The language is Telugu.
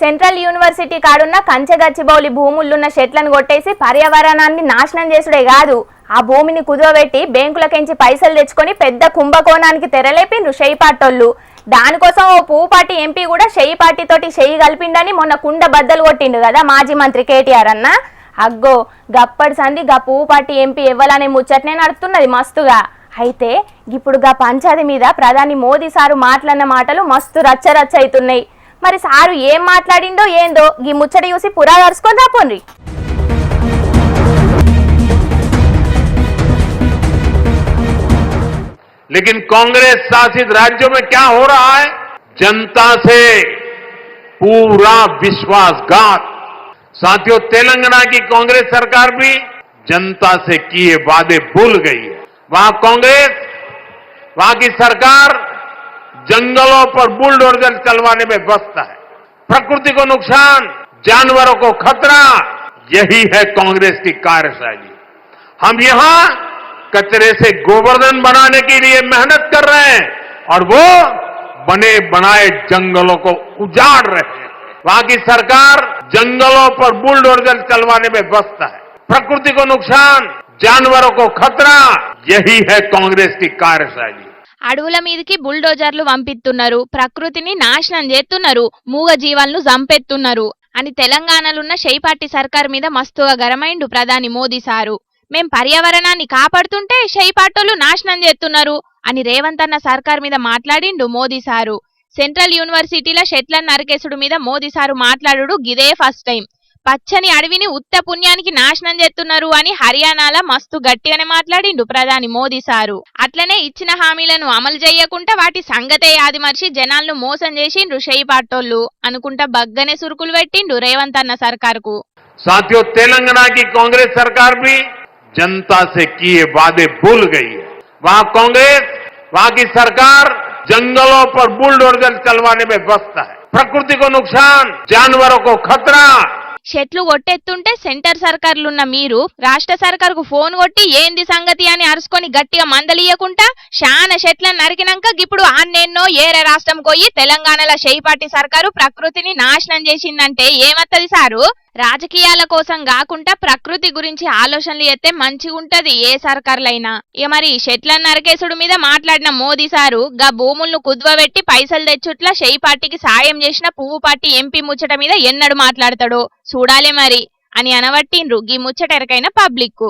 సెంట్రల్ యూనివర్సిటీ కాడున్న కంచెగచ్చిబౌలి భూములున్న చెట్లను కొట్టేసి పర్యావరణాన్ని నాశనం చేసుడే కాదు, ఆ భూమిని కుదవబెట్టి బ్యాంకులకించి పైసలు తెచ్చుకొని పెద్ద కుంభకోణానికి తెరలేపిండ్రు షెయ్యిపాటోళ్ళు. దానికోసం ఓ పువ్వుపాటి ఎంపీ కూడా షెయ్యిపాటితోటి చెయ్యి కలిపిండని మొన్న కుండ బద్దలు కొట్టిండు కదా మాజీ మంత్రి కేటీఆర్ అన్న. అగ్గో గప్పటి సంది గా పువ్వుపాటి ఎంపీ ఇవ్వాలనే ముచ్చట్నే నడుస్తున్నది మస్తుగా. అయితే ఇప్పుడు గా పంచాయతీ మీద ప్రధాని మోదీ సారు మాట్లాడిన మాటలు మస్తు రచ్చరచ్చ అవుతున్నాయి. మరి సారు ఏం మాట్లాడిండో ఏందో ఈ ముచ్చట చూసి పురాగరుసుకొని రాపోండి. लेकिन कांग्रेस शासित राज्यों में क्या हो रहा है? जनता से पूरा विश्वासघात। साथियों, तेलंगाना की कांग्रेस सरकार भी जनता से किए वादे भूल गई है। वहां कांग्रेस, वहां की सरकार जंगलों पर बुलडोजर चलवाने में व्यस्त है। प्रकृति को नुकसान, जानवरों को खतरा, यही है कांग्रेस की कार्यशैली। हम यहां कचरे से गोवर्धन बनाने के लिए मेहनत कर रहे हैं और वो बने बनाए जंगलों को उजाड़ रहे हैं। वहां की सरकार जंगलों पर बुलडोजर चलवाने में व्यस्त है। प्रकृति को नुकसान, जानवरों को खतरा, यही है कांग्रेस की कार्यशैली। అడవుల మీదకి బుల్డోజర్లు పంపిస్తున్నారు, ప్రకృతిని నాశనం చేస్తున్నారు, మూగ జీవాలను చంపేస్తున్నారు అని తెలంగాణలోన్న షెయ్యిపాటి సర్కార్ మీద మస్తుగా గరమైండు ప్రధాని మోదీ సారు. మేం పర్యావరణాన్ని కాపాడుతుంటే షెయ్యిపాటోళ్ళు నాశనం చేస్తున్నారు అని రేవంత్ అన్న సర్కార్ మీద మాట్లాడిండు మోదీ సారు. సెంట్రల్ యూనివర్సిటీల చెట్లను నరికేసుడు మీద మోదీ సారు మాట్లాడుడు గిదే ఫస్ట్ టైం. పచ్చని అడవిని ఉత్త పుణ్యానికి నాశనం చేస్తున్నారు అని హర్యానాలో మస్తు గట్టిగానే మాట్లాడిండు ప్రధాని మోదీ సారు. అట్లనే ఇచ్చిన హామీలను అమలు చేయకుండా వాటి సంగతే యాదిమర్చి జనాలను మోసం చేసిండ్రు షెయ్యిపాటోళ్ళు అనుకుంటా బగ్గనే సురుకులు పెట్టిండు రేవంత్ అన్న సర్కార్కు. साथियों, तेलंगाना की कांग्रेस सरकार भी जनता से किए वादे भूल गई है। वहां कांग्रेस, वहां की सरकार जंगलों पर बुलडोजर चलवाने में व्यस्त है। प्रकृति को नुकसान, जानवरों को खतरा। చెట్లు కొట్టెత్తుంటే సెంటర్ సర్కార్లున్న మీరు రాష్ట్ర సర్కార్కు ఫోన్ కొట్టి ఏంది సంగతి అని అరుచుకొని గట్టిగా మందలియకుండా శాన చెట్లను నరికినాక ఇప్పుడు ఆన్నేన్నో ఏరే రాష్ట్రం పోయి తెలంగాణలో షెయ్యిపాటి సర్కారు ప్రకృతిని నాశనం చేసిందంటే ఏమత్తది సారు? రాజకీయాల కోసం కాకుండా ప్రకృతి గురించి ఆలోచనలు చేస్తే మంచిగుంటది ఏ సర్కార్లైనా. ఇక మరి చెట్లను నరికేసుడు మీద మాట్లాడిన మోదీ సారు గా భూములను కుద్వబెట్టి పైసలు తెచ్చుట్లా షెయ్యిపాటికి సాయం చేసిన పువ్వుపాటి ఎంపీ ముచ్చట మీద ఎన్నడు మాట్లాడతాడో చూడాలే మరి అని అనబట్టిండ్రు గీ ముచ్చటెరకైన పబ్లిక్.